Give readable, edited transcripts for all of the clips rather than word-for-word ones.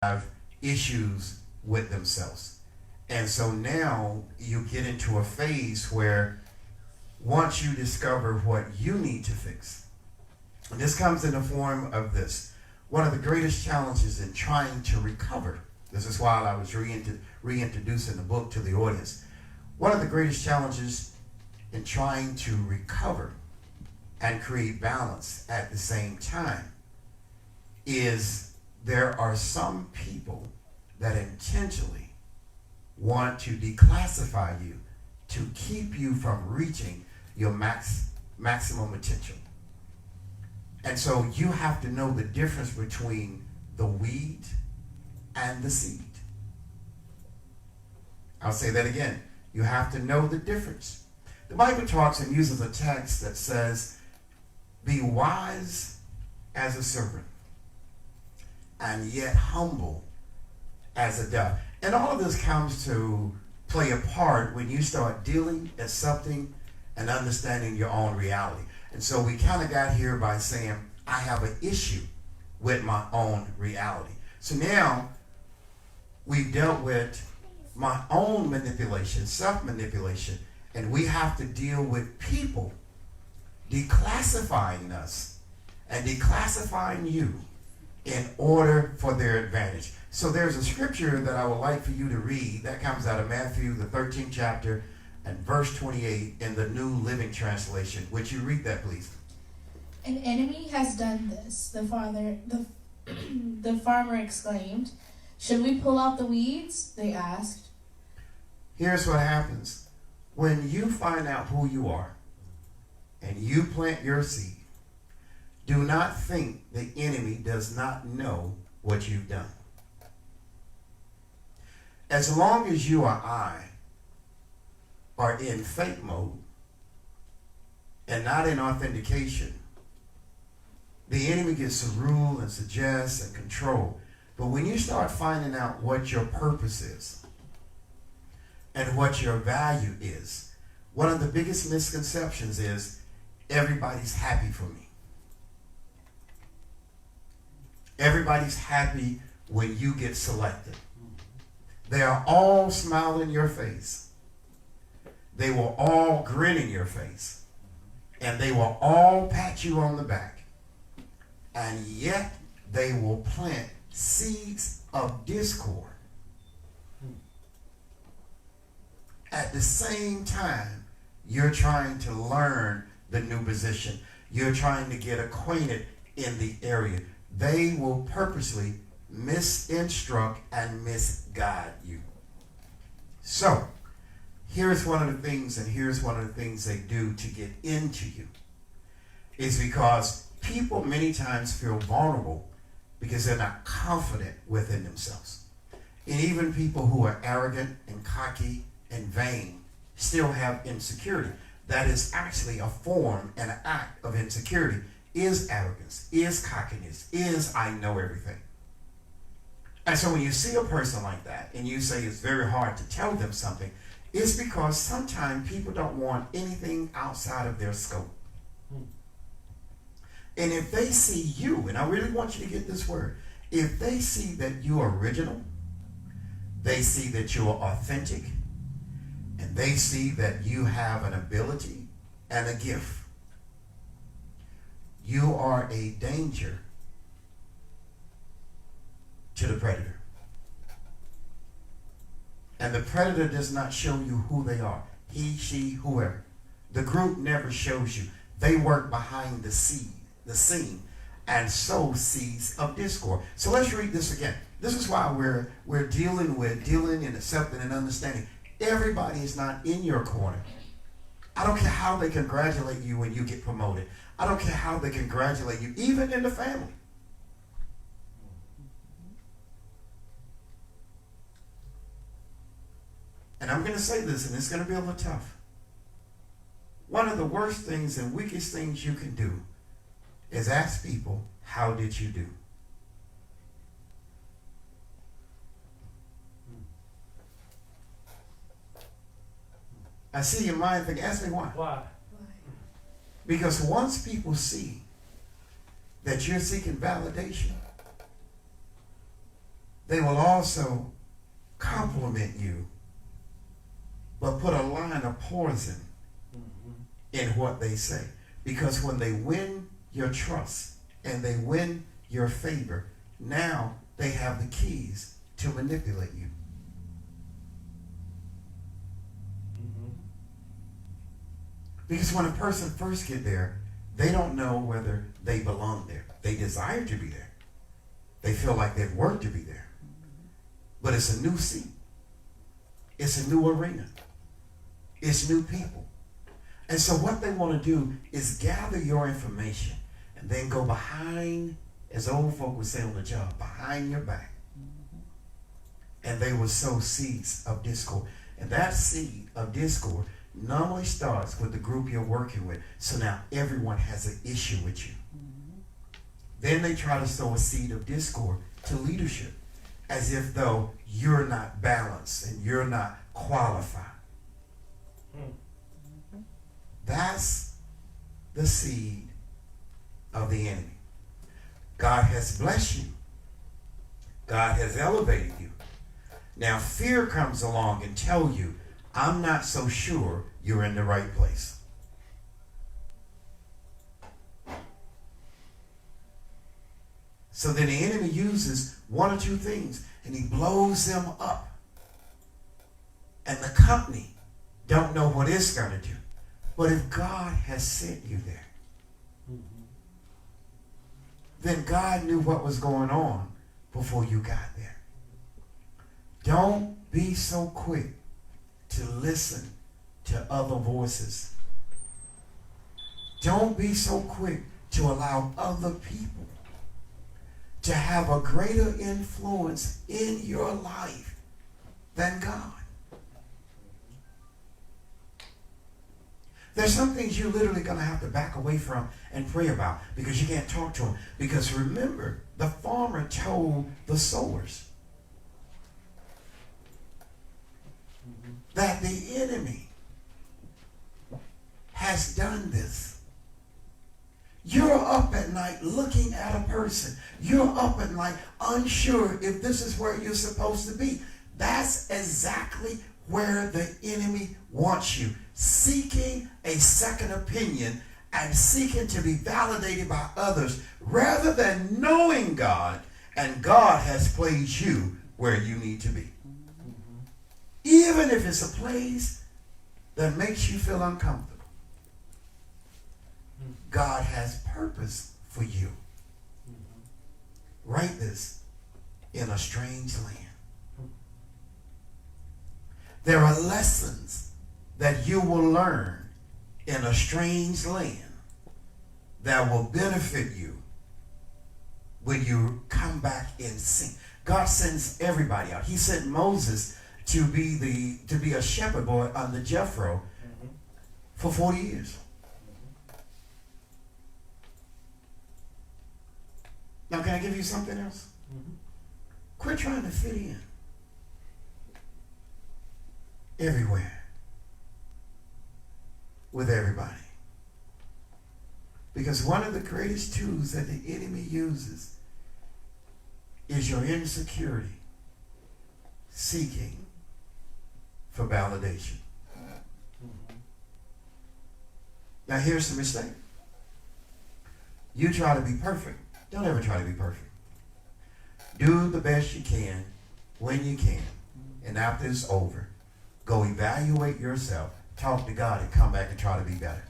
have issues with themselves. And so now you get into a phase where once you discover what you need to fix, and this comes in the form of this. One of the greatest challenges in trying to recover, this is why I was reintroducing the book to the audience. One of the greatest challenges in trying to recover and create balance at the same time is there are some people that intentionally want to declassify you to keep you from reaching your maximum potential. And so you have to know the difference between the weed and the seed. I'll say that again. You have to know the difference. The Bible talks and uses a text that says, be wise as a serpent and yet humble as a dove. And all of this comes to play a part when you start dealing, accepting, and understanding your own reality. And so we kind of got here by saying, I have an issue with my own reality. So now we've dealt with my own manipulation, self-manipulation, and we have to deal with people declassifying us and declassifying you in order for their advantage. So there's a scripture that I would like for you to read that comes out of Matthew, the 13th chapter, and verse 28 in the New Living Translation. Would you read that, please? An enemy has done this, the farmer exclaimed. Should we pull out the weeds? They asked. Here's what happens. When you find out who you are and you plant your seed, do not think the enemy does not know what you've done. As long as you or I are in faith mode and not in authentication, the enemy gets to rule and suggest and control. But when you start finding out what your purpose is and what your value is, one of the biggest misconceptions is everybody's happy for me. Everybody's happy when you get selected. They are all smiling in your face. They will all grin in your face. And they will all pat you on the back. And yet they will plant seeds of discord. At the same time, you're trying to learn the new position. You're trying to get acquainted in the area. They will purposely misinstruct and misguide you. So, here's one of the things, and here's one of the things they do to get into you, is because people many times feel vulnerable because they're not confident within themselves. And even people who are arrogant and cocky and vain still have insecurity. That is actually a form and an act of insecurity. Is arrogance, is cockiness, is I know everything. And so when you see a person like that and you say it's very hard to tell them something, it's because sometimes people don't want anything outside of their scope. And if they see you, and I really want you to get this word, if they see that you're original, they see that you're authentic, and they see that you have an ability and a gift, you are a danger to the predator. And the predator does not show you who they are. He, she, whoever. The group never shows you. They work behind the scene, and sow seeds of discord. So let's read this again. This is why we're dealing and accepting and understanding. Everybody is not in your corner. I don't care how they congratulate you when you get promoted. I don't care how they congratulate you, even in the family. And I'm going to say this, and it's going to be a little tough. One of the worst things and weakest things you can do is ask people, how did you do? I see your mind thinking, ask me why. Why? Because once people see that you're seeking validation, They will also compliment you, but put a line of poison in what they say. Because when they win your trust and they win your favor, now they have the keys to manipulate you. Because when a person first get there, they don't know whether they belong there. They desire to be there. They feel like they've worked to be there. But it's a new seat. It's a new arena. It's new people. And so what they want to do is gather your information and then go behind, as old folk would say on the job, behind your back. And they will sow seeds of discord. And that seed of discord normally starts with the group you're working with. So now everyone has an issue with you. Then they try to sow a seed of discord to leadership, as if though you're not balanced and you're not qualified. That's the seed of the enemy. God has blessed you. God has elevated you. Now fear comes along and tell you, I'm not so sure you're in the right place. So then the enemy uses one or two things and he blows them up. And the company don't know what it's going to do. But if God has sent you there, then God knew what was going on before you got there. Don't be so quick to listen to other voices. Don't be so quick to allow other people to have a greater influence in your life than God. There's some things you're literally going to have to back away from and pray about because you can't talk to them. Because remember, the farmer told the sowers that the enemy has done this. You're up at night looking at a person. You're up at night unsure if this is where you're supposed to be. That's exactly where the enemy wants you, seeking a second opinion and seeking to be validated by others rather than knowing God, and God has placed you where you need to be. Even if it's a place that makes you feel uncomfortable, God has purpose for you. Write this: in a strange land. There are lessons that you will learn in a strange land that will benefit you when you come back in sync. God sends everybody out. He sent Moses to be a shepherd boy under Jethro for 40 years. Now, can I give you something else? Quit trying to fit in everywhere with everybody. Because one of the greatest tools that the enemy uses is your insecurity seeking for validation. Now, here's the mistake. You try to be perfect. Don't ever try to be perfect. Do the best you can when you can. And after it's over, go evaluate yourself, talk to God, and come back and try to be better.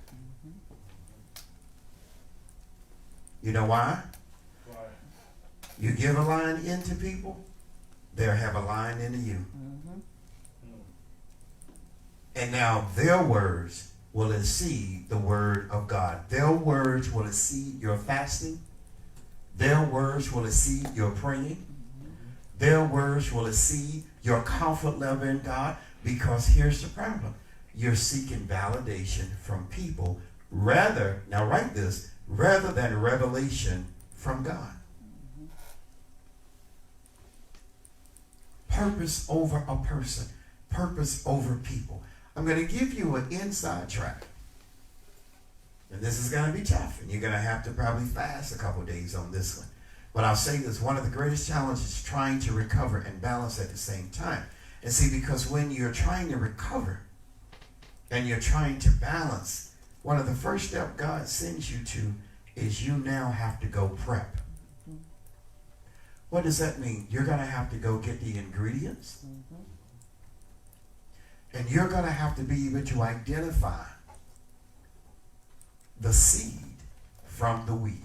You know why? Why? You give a line into people, they'll have a line into you. And now their words will exceed the word of God. Their words will exceed your fasting. Their words will exceed your praying. Their words will exceed your comfort level in God. Because here's the problem. You're seeking validation from people rather than revelation from God. Purpose over a person. Purpose over people. I'm going to give you an inside track. And this is going to be tough. And you're going to have to probably fast a couple days on this one. But I'll say this, one of the greatest challenges is trying to recover and balance at the same time. And see, because when you're trying to recover and you're trying to balance, one of the first steps God sends you to is you now have to go prep. What does that mean? You're going to have to go get the ingredients. And you're going to have to be able to identify the seed from the weed.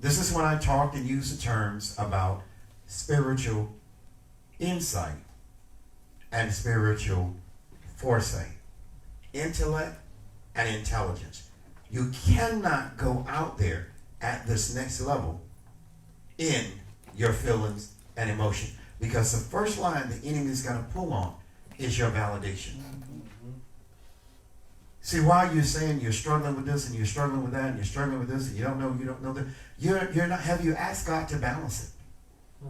This is when I talked and used the terms about spiritual insight and spiritual foresight, intellect and intelligence. You cannot go out there at this next level in your feelings and emotion, because the first line the enemy is going to pull on is your validation. See, while you're saying you're struggling with this and you're struggling with that and you're struggling with this and you don't know that, you're not. Have you asked God to balance it?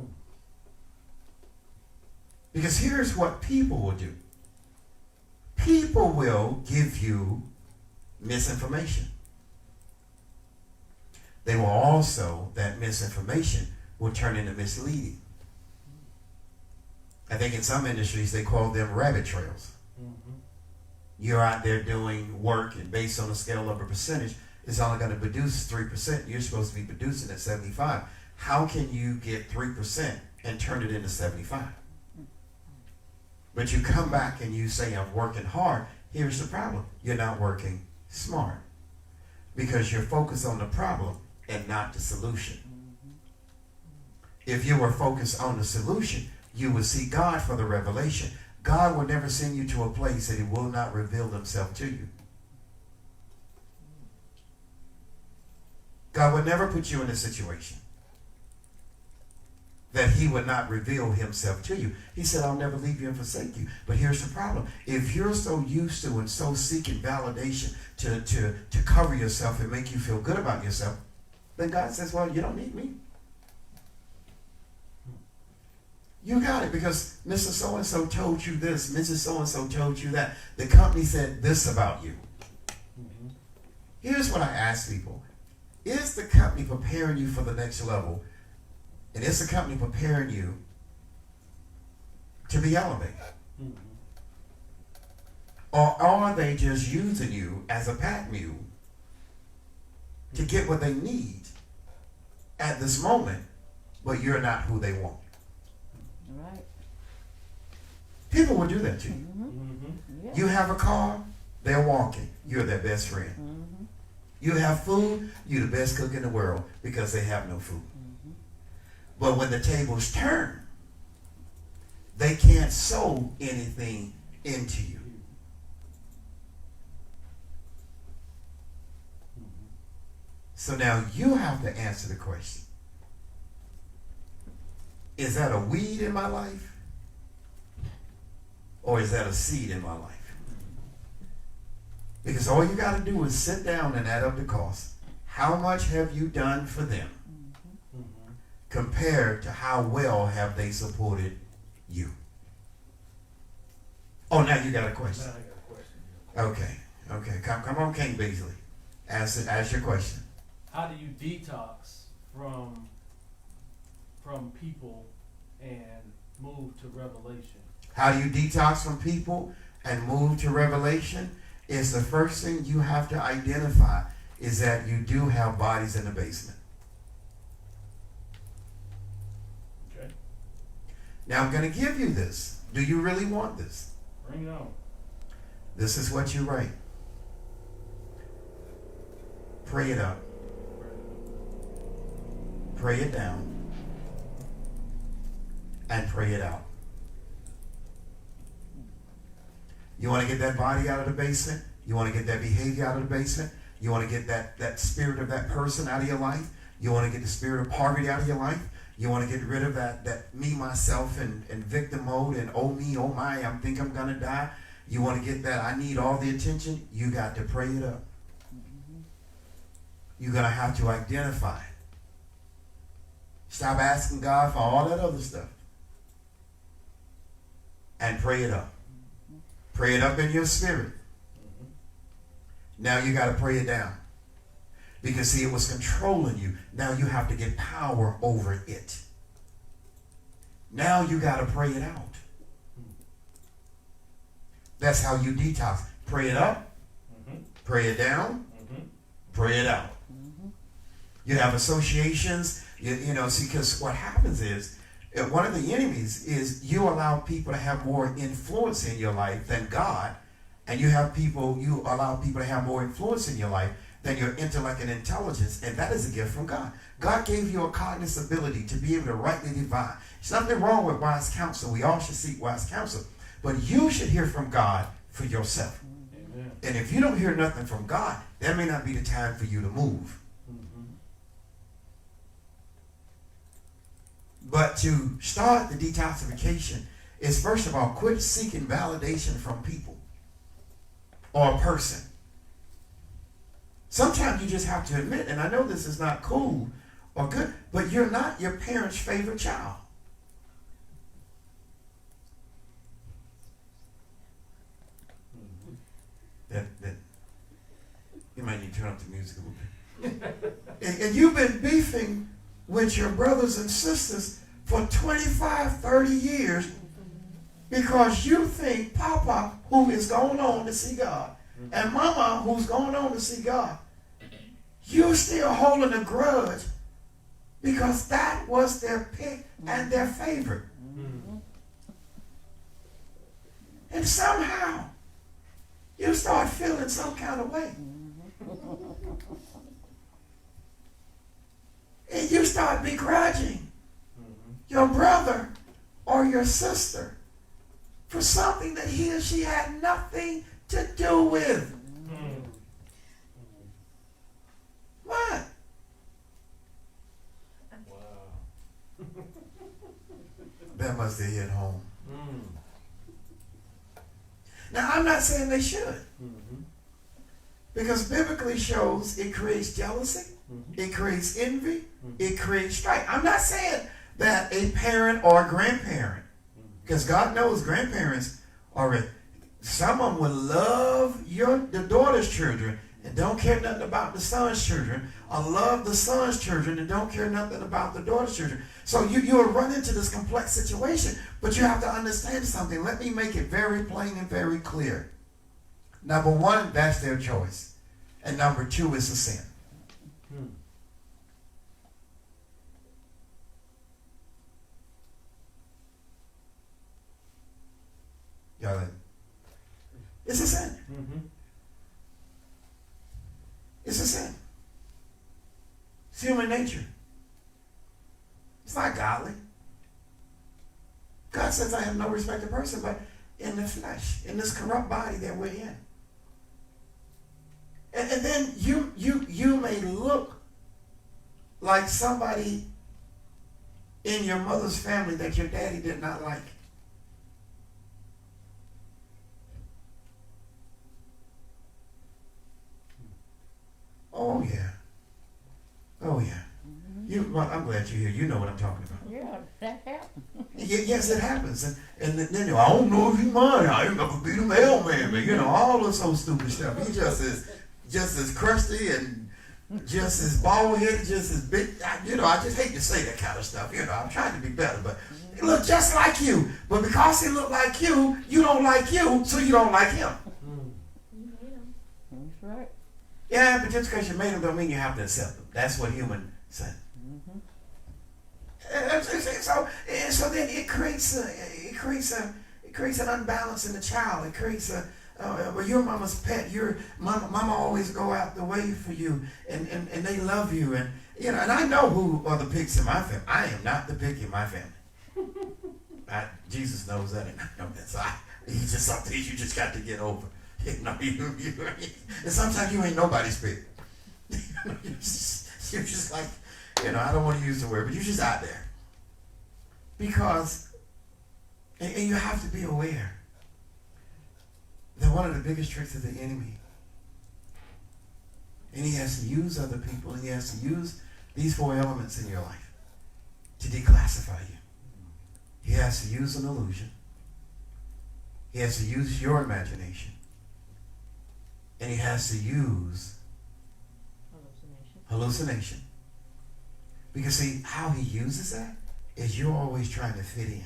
Because here's what people will do. People will give you misinformation. They will also, that misinformation will turn into misleading. I think in some industries they call them rabbit trails. You're out there doing work, and based on a scale of a percentage, it's only going to produce 3%. You're supposed to be producing at 75. How can you get 3% and turn it into 75? But you come back and you say, I'm working hard. Here's the problem. You're not working smart, because you're focused on the problem and not the solution. If you were focused on the solution, you would see God for the revelation. God will never send you to a place that he will not reveal himself to you. God would never put you in a situation that he would not reveal himself to you. He said, I'll never leave you and forsake you. But here's the problem. If you're so used to and so seeking validation to cover yourself and make you feel good about yourself, then God says, well, you don't need me. You got it, because Mr. So-and-so told you this, Mrs. So-and-so told you that. The company said this about you. Here's what I ask people. Is the company preparing you for the next level? And is the company preparing you to be elevated? Or are they just using you as a pack mule to get what they need at this moment, but you're not who they want? Right. People will do that to you. Yeah. You have a car, they're walking. You're their best friend. You have food, you're the best cook in the world, because they have no food. But when the tables turn, they can't sow anything into you. So now you have to answer the question. Is that a weed in my life? Or is that a seed in my life? Because all you got to do is sit down and add up the cost. How much have you done for them compared to how well have they supported you? Oh, now you got a question. Now I got a question. Okay. Come on, King Beasley. Ask your question. How do you detox from people and move to revelation? How do you detox from people and move to revelation? Is the first thing you have to identify is that you do have bodies in the basement. Okay. Now I'm going to give you this. Do you really want this? Bring it on. This is what you write. Pray it up. Pray it down. And pray it out. You want to get that body out of the basement? You want to get that behavior out of the basement? You want to get that spirit of that person out of your life? You want to get the spirit of poverty out of your life? You want to get rid of that me, myself, and victim mode, and oh me, oh my, I think I'm going to die? You want to get that I need all the attention? You got to pray it up. You're going to have to identify it. Stop asking God for all that other stuff. And pray it up. Pray it up in your spirit. Now you got to pray it down. Because see, it was controlling you. Now you have to get power over it. Now you got to pray it out. That's how you detox. Pray it up, pray it down, pray it out. You have associations, you know, see, because what happens is, one of the enemies is you allow people to have more influence in your life than God, and you allow people to have more influence in your life than your intellect and intelligence, and that is a gift from God. God gave you a cognitive ability to be able to rightly divide. There's nothing wrong with wise counsel. We all should seek wise counsel. But you should hear from God for yourself. Amen. And if you don't hear nothing from God, that may not be the time for you to move. But to start the detoxification is, first of all, quit seeking validation from people or a person. Sometimes you just have to admit, and I know this is not cool or good, but you're not your parents' favorite child. That you might need to turn up the music a little bit. And you've been beefing with your brothers and sisters for 25, 30 years because you think Papa, who is going on to see God, and Mama, who's going on to see God, you're still holding a grudge because that was their pick and their favorite. And somehow you start feeling some kind of way. And you start begrudging your brother or your sister for something that he or she had nothing to do with. What? Wow. That must have hit home. Now, I'm not saying they should. Because biblically shows it creates jealousy, it creates envy, it creates strife. I'm not saying that a parent or a grandparent, because God knows grandparents are, some of them will love the daughter's children and don't care nothing about the son's children, or love the son's children and don't care nothing about the daughter's children. So you'll run into this complex situation, but you have to understand something. Let me make it very plain and very clear. Number one, that's their choice. And number two, it's a sin. Y'all, it's a sin. It's a sin. It's human nature. It's not godly. God says, I have no respect to person, but in the flesh, in this corrupt body that we're in. And then you may look like somebody in your mother's family that your daddy did not like. Oh yeah. Oh yeah. I'm glad you're here. You know what I'm talking about. Yeah, that happens. Yes, it happens. And then I don't know if he's mine. I ain't gonna beat him mailman, but you know, all this old stupid stuff. He just as crusty and just as bald headed, just as big. I just hate to say that kind of stuff. I'm trying to be better, but he looked just like you. But because he looked like you don't like you, so you don't like him. That's right. Yeah, but just because you made him don't mean you have to accept him. That's what human said. So then it creates an unbalance in the child. It creates well, you're mama's pet. Your mama always go out the way for you, and they love you, and and I know who are the pigs in my family. I am not the pig in my family. Jesus knows that, and I know that. So he's just something you just got to get over. And sometimes you ain't nobody's pig. You're just like, I don't want to use the word, but you're just out there. Because, and you have to be aware that one of the biggest tricks of the enemy, and he has to use other people, and he has to use these four elements in your life to declassify you. He has to use an illusion. He has to use your imagination. And he has to use hallucination. Because see, how he uses that is you're always trying to fit in.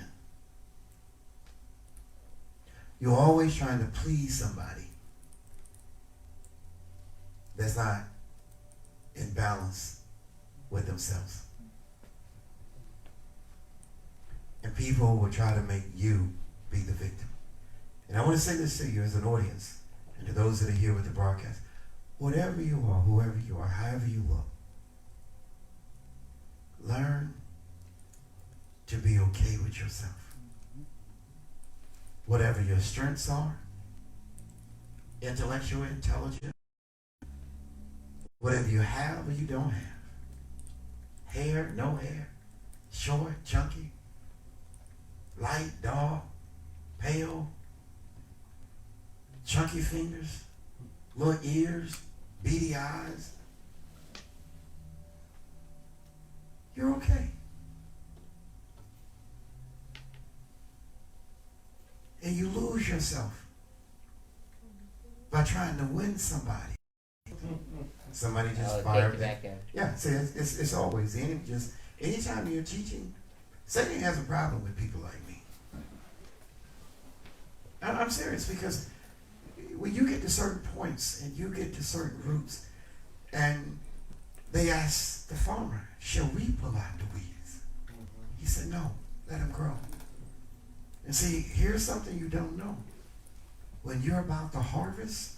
You're always trying to please somebody that's not in balance with themselves. And people will try to make you be the victim. And I want to say this to you as an audience and to those that are here with the broadcast. Whatever you are, whoever you are, however you look, learn to be okay with yourself. Whatever your strengths are, intellectual, intelligent, whatever you have or you don't have, hair, no hair, short, chunky, light, dark, pale, chunky fingers, little ears, beady eyes, you're okay. And you lose yourself by trying to win somebody. Somebody just fired me. Yeah, see, it's always the enemy. Just anytime you're teaching, Satan has a problem with people like me. I'm serious, because when you get to certain points and you get to certain roots, and they asked the farmer, "Shall we pull out the weeds?" He said, "No, let them grow." And see, here's something you don't know. When you're about to harvest,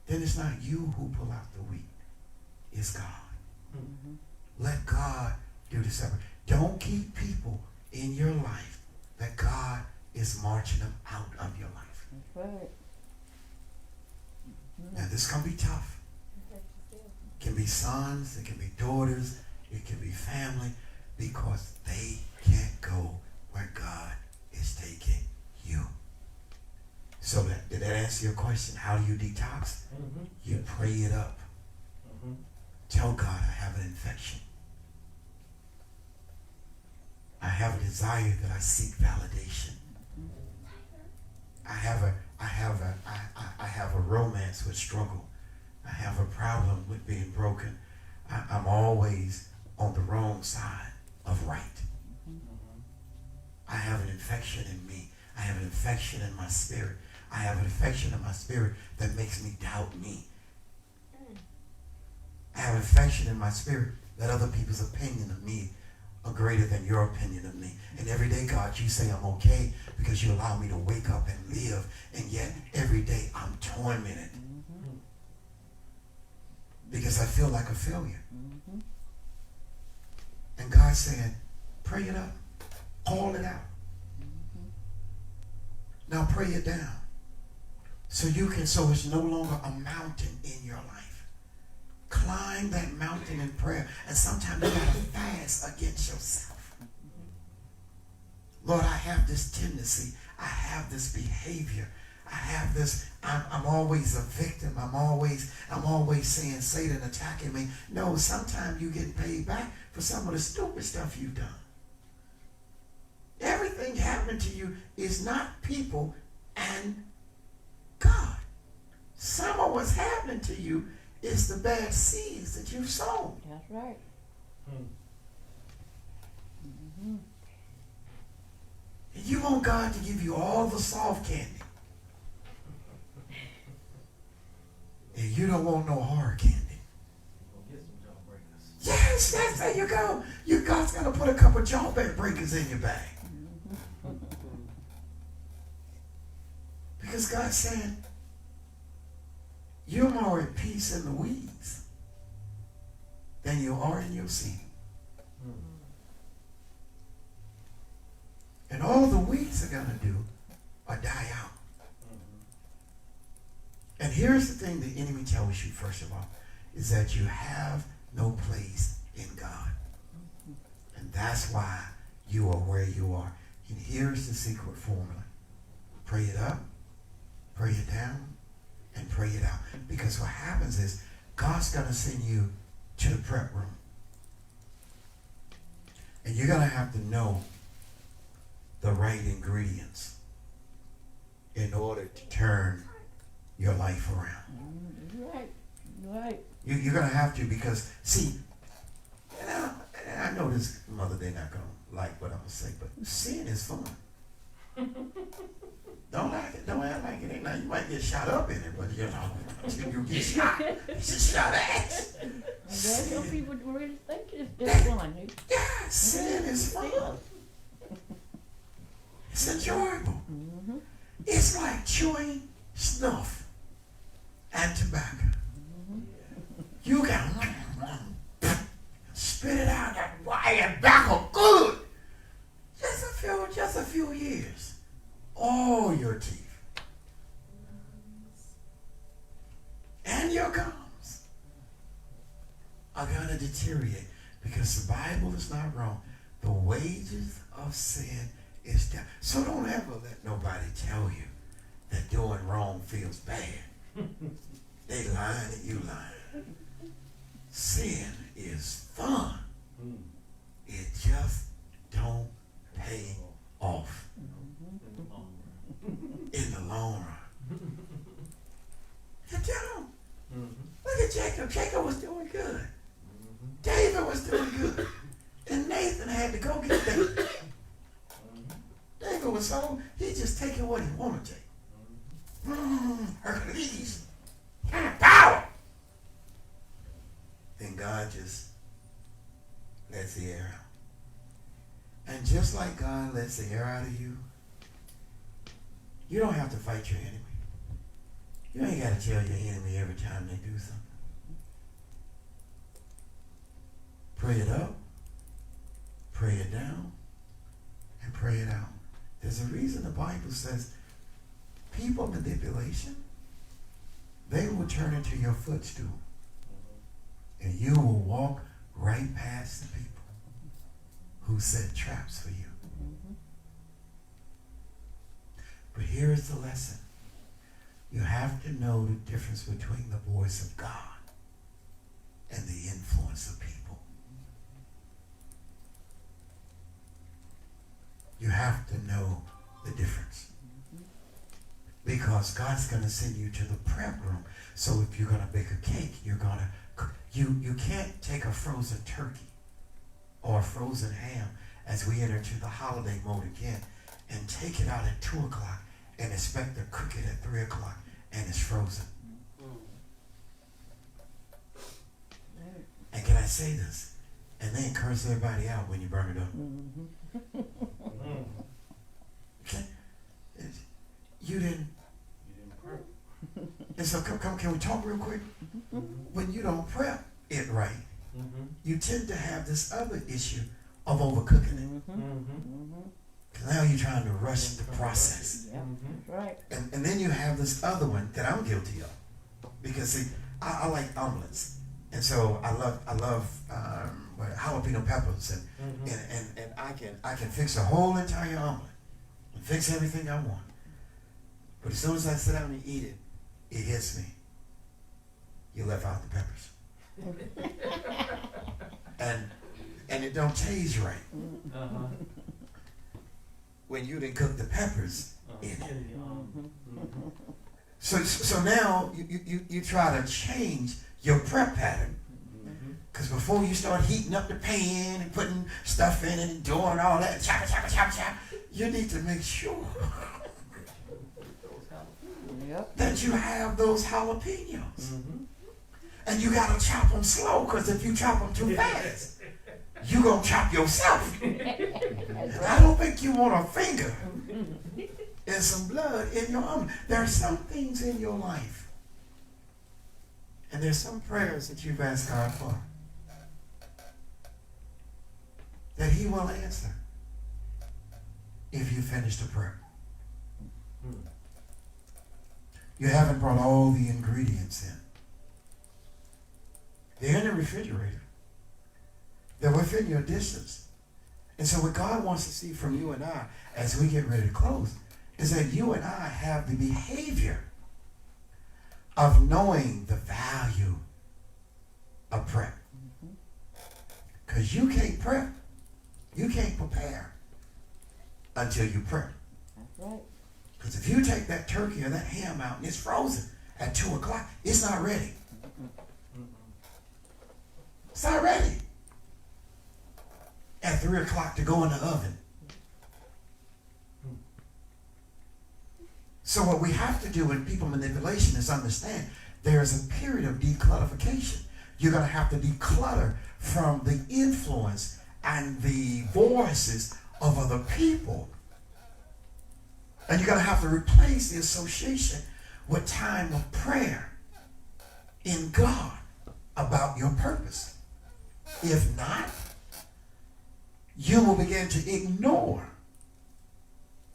then it's not you who pull out the wheat. It's God. Mm-hmm. Let God do the separate. Don't keep people in your life that God is marching them out of your life. That's right. Mm-hmm. Now, this can be tough. It can be sons, it can be daughters, it can be family, because they can't go where God is taking you. So did that answer your question? How do you detox? Mm-hmm. You pray it up. Mm-hmm. Tell God, I have an infection. I have a desire that I seek validation. I have a romance with struggle. I have a problem with being broken. I'm always on the wrong side of right. I have an infection in me. I have an infection in my spirit. I have an infection in my spirit that makes me doubt me. I have an infection in my spirit that other people's opinion of me are greater than your opinion of me. And every day, God, you say I'm okay because you allow me to wake up and live. And yet, every day, I'm tormented. Mm-hmm. Because I feel like a failure. Mm-hmm. And God's saying, pray it up. Call it out. Mm-hmm. Now pray it down. So it's no longer a mountain in your life. Climb that mountain in prayer. And sometimes you gotta fast against yourself. Lord, I have this tendency. I have this behavior. I have this, I'm always a victim. I'm always saying Satan attacking me. No, sometimes you get paid back for some of the stupid stuff you've done. Everything happening to you is not people and God. Some of what's happening to you is the bad seeds that you've sown. That's right. Mm-hmm. And you want God to give you all the soft candy. And you don't want no hard candy. Yes, there you go. God's going to put a couple of jaw breakers in your bag. Because God's saying, you're more at peace in the weeds than you are in your seed. And all the weeds are going to do are die out. And here's the thing the enemy tells you, first of all, is that you have no place in God. And that's why you are where you are. And here's the secret formula. Pray it up, pray it down, and pray it out. Because what happens is God's going to send you to the prep room. And you're going to have to know the right ingredients in order to turn your life around. Right. You're going to have to, because, see, and I know this mother, they're not going to like what I'm going to say, but sin is fun. Don't like it. Don't act like it ain't. Now, you might get shot up in it, but you know, until you get shot, it's just shot at. There's some people really think it's fun. Yeah, sin is fun. It's enjoyable. Mm-hmm. It's like chewing snuff and tobacco. Mm-hmm. You can spit it out that white tobacco good. Just a few years. All your teeth and your gums are going to deteriorate, because the Bible is not wrong. The wages of sin is death. So don't ever let nobody tell you that doing wrong feels bad. They lying and you lying. Sin is fun. It just don't pay off in the long run. It don't. Look at Jacob. Jacob was doing good. David was doing good. And Nathan had to go get David. David was so, he just taking what he wanted to take. Hercules. Power. Then God just lets the air out. And just like God lets the air out of you, you don't have to fight your enemy. You ain't got to tell your enemy every time they do something. Pray it up, pray it down, and pray it out. There's a reason the Bible says people manipulation, they will turn into your footstool. And you will walk right past the people who set traps for you. But here is the lesson. You have to know the difference between the voice of God and the influence of people. You have to know the difference. Because God's going to send you to the prep room. So if you're going to bake a cake, you're going to cook. You can't take a frozen turkey or a frozen ham as we enter into the holiday mode again and take it out at 2 o'clock and expect to cook it at 3 o'clock and it's frozen. And can I say this? And then curse everybody out when you burn it up. Okay? You didn't prep. And so can we talk real quick? When you don't prep it right, you tend to have this other issue of overcooking it. Because now you're trying to rush the process. Right. And then you have this other one that I'm guilty of. Because see, I like omelets. And so I love jalapeno peppers and I can fix a whole entire omelet and fix everything I want. But as soon as I sit down and eat it, it hits me. You left out the peppers. and it don't taste right. When you didn't cook the peppers in it. So now you try to change your prep pattern. Because before you start heating up the pan and putting stuff in it and doing all that, chop, you need to make sure that you have those jalapenos. And you got to chop them slow, because if you chop them too fast, you're going to chop yourself. I don't think you want a finger and some blood in your arm. There are some things in your life, and there's some prayers that you've asked God for, that He will answer if you finish the prayer. You haven't brought all the ingredients in. They're in the refrigerator. They're within your distance. And so what God wants to see from you and I as we get ready to close is that you and I have the behavior of knowing the value of prep. Because you can't prep. You can't prepare until you prep. That's right. Because if you take that turkey or that ham out and it's frozen at 2 o'clock, it's not ready. It's not ready. At 3 o'clock to go in the oven. So what we have to do in people manipulation is understand there is a period of declutterification. You're going to have to declutter from the influence and the voices of other people. And you're going to have to replace the association with time of prayer in God about your purpose. If not, you will begin to ignore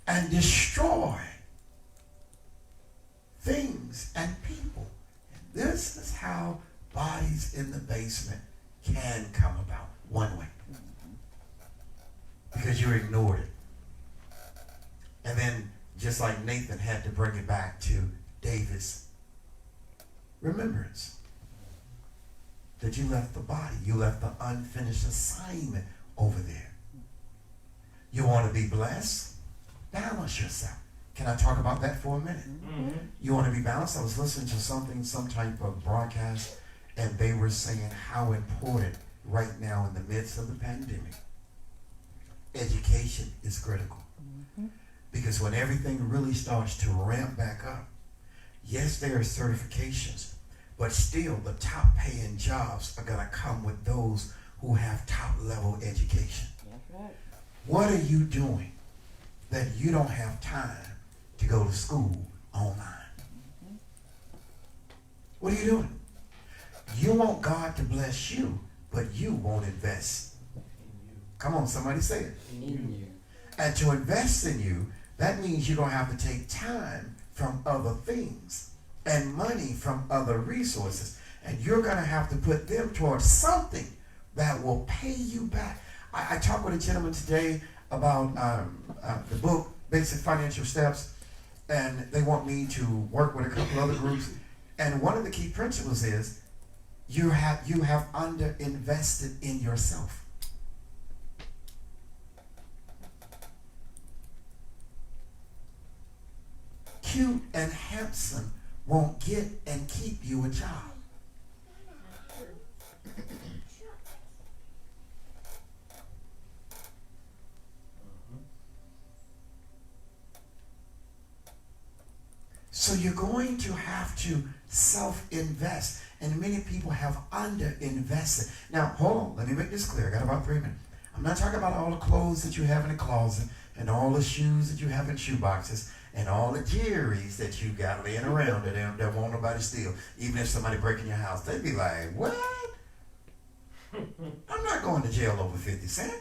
and destroy things and people. And this is how bodies in the basement can come about. One way. Because you ignored it. And then, just like Nathan had to bring it back to David's remembrance, that you left the body, you left the unfinished assignment over there. You want to be blessed? Balance yourself. Can I talk about that for a minute? Mm-hmm. You want to be balanced? I was listening to some type of broadcast, and they were saying how important right now in the midst of the pandemic, education is critical. Mm-hmm. Because when everything really starts to ramp back up, yes, there are certifications, but still the top paying jobs are going to come with those who have top level education. That's right. What are you doing that you don't have time to go to school online? Mm-hmm. What are you doing? You want God to bless you, but you won't invest. Come on, somebody say it. In you. And to invest in you, that means you're going to have to take time from other things and money from other resources. And you're going to have to put them towards something that will pay you back. I talked with a gentleman today about the book, Basic Financial Steps, and they want me to work with a couple other groups. And one of the key principles is you have underinvested in yourself. Cute and handsome won't get and keep you a job. So you're going to have to self-invest. And many people have under-invested. Now, hold on. Let me make this clear. I got about 3 minutes. I'm not talking about all the clothes that you have in the closet and all the shoes that you have in shoe boxes and all the jewelries that you got laying around that won't nobody steal. Even if somebody break in your house, they'd be like, what? I'm not going to jail over 50 cents.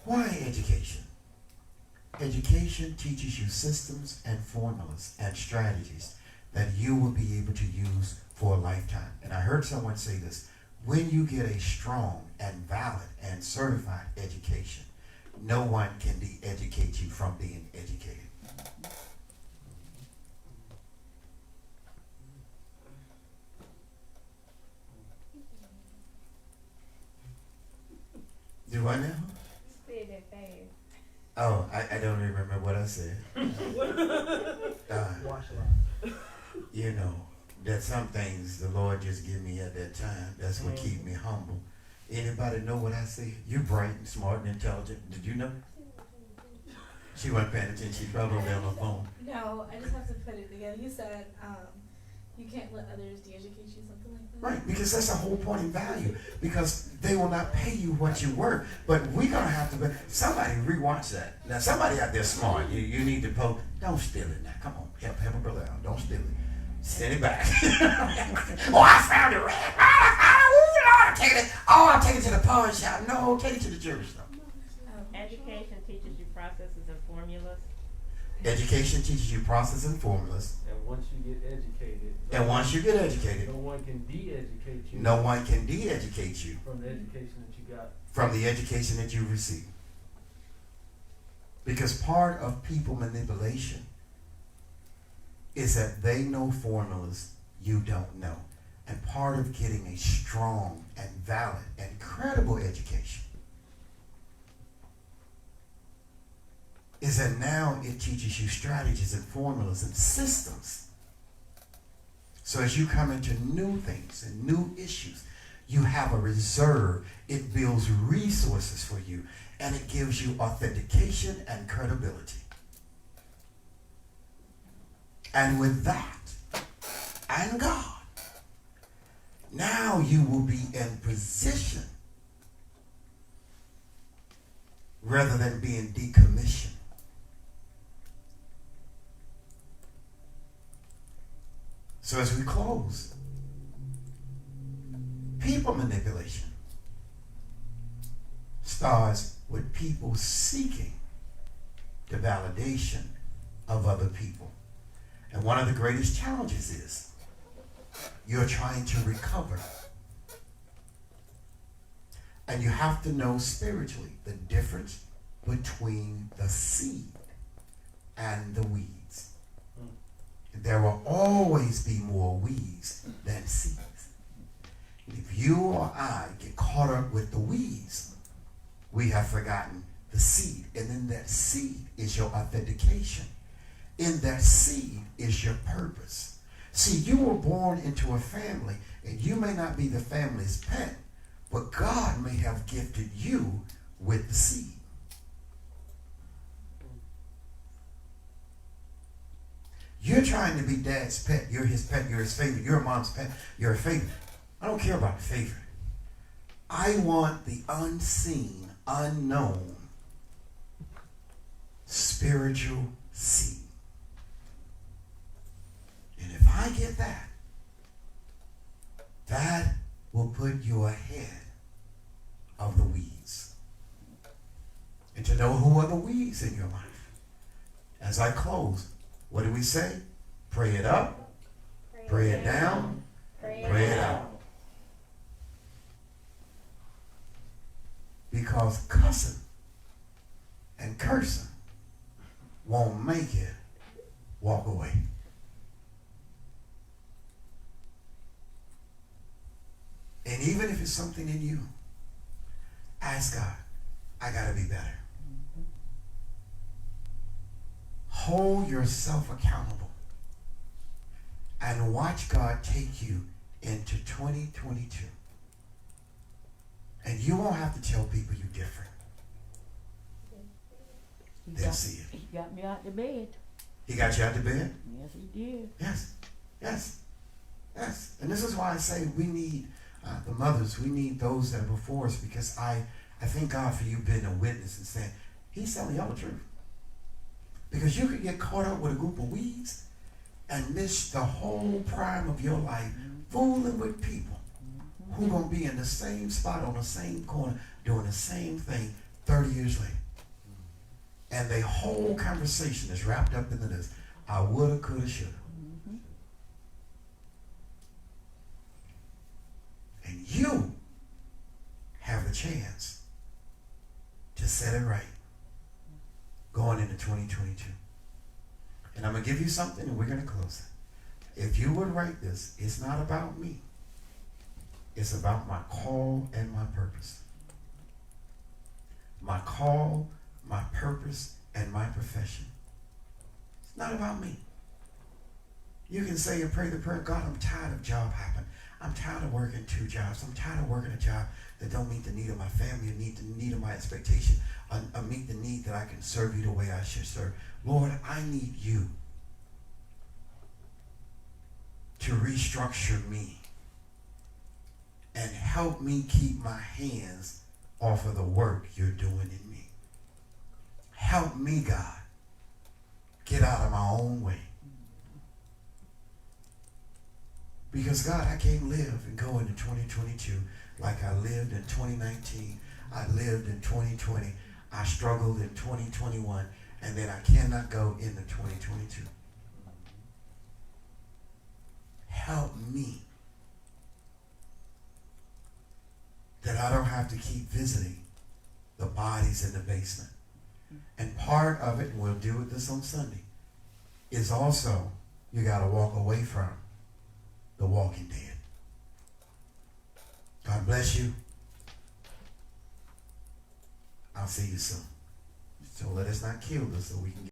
Why education? Education teaches you systems and formulas and strategies that you will be able to use for a lifetime. And I heard someone say this: when you get a strong and valid and certified education, no one can de-educate you from being educated. Do I now? Say that fast. Oh, I don't even remember what I said. You know, that some things the Lord just give me at that time. That's what keep me humble. Anybody know what I said? You're bright and smart and intelligent. Did you know? She wasn't paying attention. She's probably on her phone. No, I just have to put it together. You said you can't let others de-educate you, something like that. Right, because that's the whole point in value. Because they will not pay you what you're worth. But we're going to have to, somebody rewatch that. Now, somebody out there smart. You need to post. Don't steal it now. Come on. Help a brother out. Don't steal it. Send it back. Oh, I found it. I'll take it to the pawn shop. No, take it to the jewelry store. Education teaches you processes and formulas. Education teaches you process and formulas. And once you get educated. No one can de-educate you. No one can de-educate you. From the education that you got. From the education that you received. Because part of people manipulation is that they know formulas you don't know. And part of getting a strong and valid and credible education is that now it teaches you strategies and formulas and systems So as you come into new things and new issues, you have a reserve. It builds resources for you, and it gives you authentication and credibility. And with that and God, now you will be in position rather than being decommissioned. So as we close, people manipulation starts with people seeking the validation of other people. And one of the greatest challenges is you're trying to recover. And you have to know spiritually the difference between the seed and the weeds. There will always be more weeds than seeds. If you or I get caught up with the weeds, we have forgotten the seed. And in that seed is your authentication. In that seed is your purpose. See, you were born into a family, and you may not be the family's pet, but God may have gifted you with the seed. You're trying to be dad's pet. You're his pet. You're his favorite. You're mom's pet. You're a favorite. I don't care about the favorite. I want the unseen, unknown, spiritual seed. And if I get that, that will put you ahead of the weeds. And to know who are the weeds in your life. As I close, what do we say? Pray it up, pray it down, pray it out. Because cussing and cursing won't make it walk away. And even if it's something in you, ask God, I gotta be better. Hold yourself accountable and watch God take you into 2022. And you won't have to tell people you're different. They'll see it. He got me out the bed. He got you out the bed? Yes, he did. Yes, yes, yes. And this is why I say we need the mothers, we need those that are before us, because I thank God for you being a witness and saying, he's telling y'all the truth. Because you could get caught up with a group of weeds and miss the whole prime of your life fooling with people who are going to be in the same spot on the same corner doing the same thing 30 years later. And their whole conversation is wrapped up into this. I woulda, coulda, shoulda. And you have the chance to set it right going into 2022. And I'm going to give you something and we're going to close it. If you would write this, it's not about me. It's about my call and my purpose. My call, my purpose, and my profession. It's not about me. You can say and pray the prayer, God, I'm tired of job hopping. I'm tired of working 2 jobs. I'm tired of working a job that don't meet the need of my family, or meet the need of my expectation, or meet the need that I can serve you the way I should serve. Lord, I need you to restructure me and help me keep my hands off of the work you're doing in me. Help me, God, get out of my own way. Because, God, I can't live and go into 2022 like I lived in 2019. I lived in 2020. I struggled in 2021. And then I cannot go into 2022. Help me that I don't have to keep visiting the bodies in the basement. And part of it, and we'll deal with this on Sunday, is also you got to walk away from the walking dead. God bless you. I'll see you soon. So let us not kill this so we can get